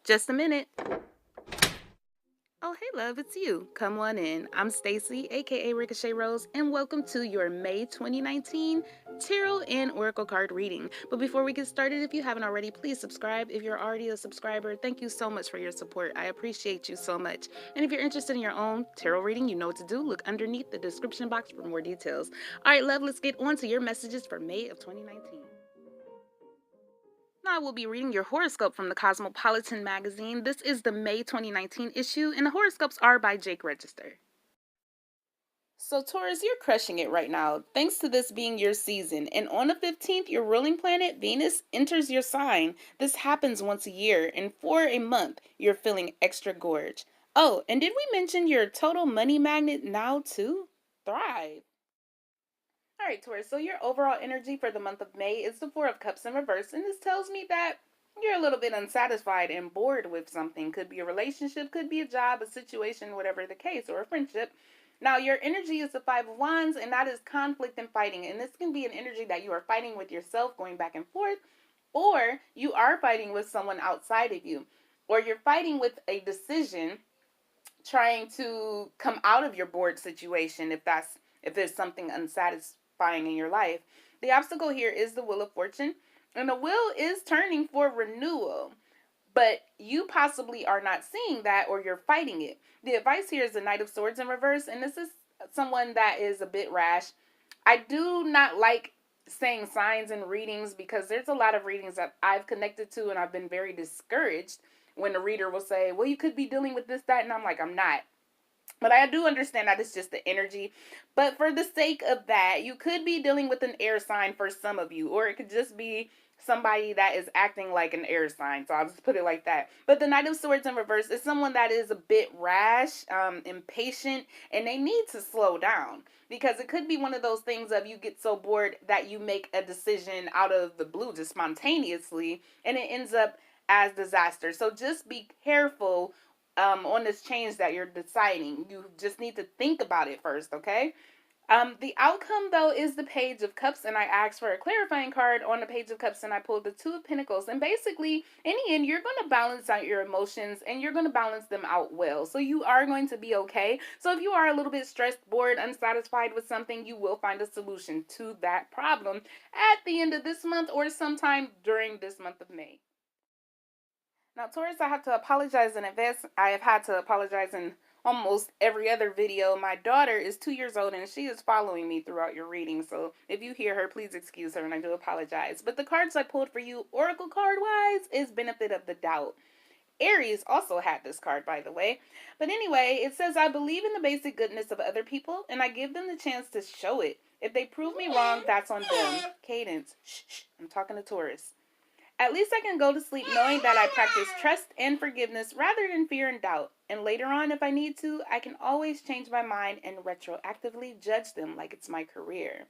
Just a minute. Oh, hey, love, it's you. Come on in. I'm Stacy, aka Riqochet Rose, and welcome to your May 2019 Tarot and Oracle card reading. But before we get started, if you haven't already, please subscribe. If you're already a subscriber, thank you so much for your support. I appreciate you so much. And if you're interested in your own tarot reading, you know what to do. Look underneath the description box for more details. All right, love, let's get on to your messages for May of 2019. I will be reading your horoscope from the Cosmopolitan magazine. This is the May 2019 issue, and the horoscopes are by Jake Register. So, Taurus, you're crushing it right now, thanks to this being your season. And on the 15th, your ruling planet, Venus, enters your sign. This happens once a year, and for a month, you're feeling extra gorge. Oh, and did we mention your total money magnet now, too? Thrive. All right, Taurus, so your overall energy for the month of May is the Four of Cups in reverse, and this tells me that you're a little bit unsatisfied and bored with something. Could be a relationship, could be a job, a situation, whatever the case, or a friendship. Now, your energy is the Five of Wands, and that is conflict and fighting. And this can be an energy that you are fighting with yourself, going back and forth, or you are fighting with someone outside of you, or you're fighting with a decision, trying to come out of your bored situation if there's something unsatisfying in your life. The obstacle here is the Wheel of Fortune, and the wheel is turning for renewal, but you possibly are not seeing that, or you're fighting it. The advice here is the Knight of Swords in reverse, and this is someone that is a bit rash. I do not like saying signs and readings because there's a lot of readings that I've connected to and I've been very discouraged when the reader will say, well, you could be dealing with this, that, and I'm like, I'm not. But I do understand that it's just the energy. But for the sake of that, you could be dealing with an air sign for some of you, or it could just be somebody that is acting like an air sign. So I'll just put it like that. But the Knight of Swords in reverse is someone that is a bit rash, impatient, and they need to slow down. Because it could be one of those things of you get so bored that you make a decision out of the blue, just spontaneously, and it ends up as disaster. So just be careful on this change that you're deciding. You just need to think about it first, okay? The outcome, though, is the Page of Cups, and I asked for a clarifying card on the Page of Cups, and I pulled the Two of Pentacles. And basically, in the end, you're going to balance out your emotions, and you're going to balance them out well. So you are going to be okay. So if you are a little bit stressed, bored, unsatisfied with something, you will find a solution to that problem at the end of this month or sometime during this month of May. Now, Taurus, I have to apologize in advance. I have had to apologize in almost every other video. My daughter is 2 years old and she is following me throughout your reading. So if you hear her, please excuse her, and I do apologize. But the cards I pulled for you, Oracle card-wise, is Benefit of the Doubt. Aries also had this card, by the way. But anyway, it says, I believe in the basic goodness of other people, and I give them the chance to show it. If they prove me wrong, that's on them. Cadence. Shh, shh. I'm talking to Taurus. At least I can go to sleep knowing that I practice trust and forgiveness rather than fear and doubt. And later on, if I need to, I can always change my mind and retroactively judge them like it's my career.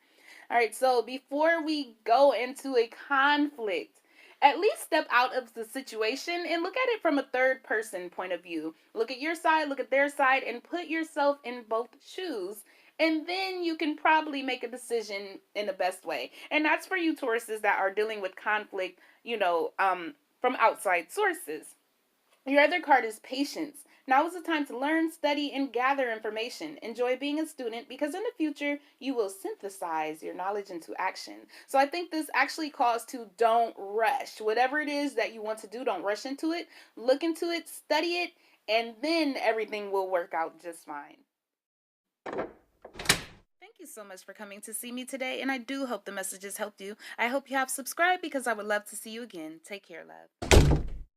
All right, so before we go into a conflict, at least step out of the situation and look at it from a third person point of view. Look at your side, look at their side, and put yourself in both shoes. And then you can probably make a decision in the best way. And that's for you Tauruses that are dealing with conflict, from outside sources. Your other card is Patience. Now is the time to learn, study, and gather information. Enjoy being a student because in the future, you will synthesize your knowledge into action. So I think this actually calls to don't rush. Whatever it is that you want to do, don't rush into it. Look into it, study it, and then everything will work out just fine. Thank you so much for coming to see me today, and I do hope the messages helped you. I hope you have subscribed because I would love to see you again. Take care, love.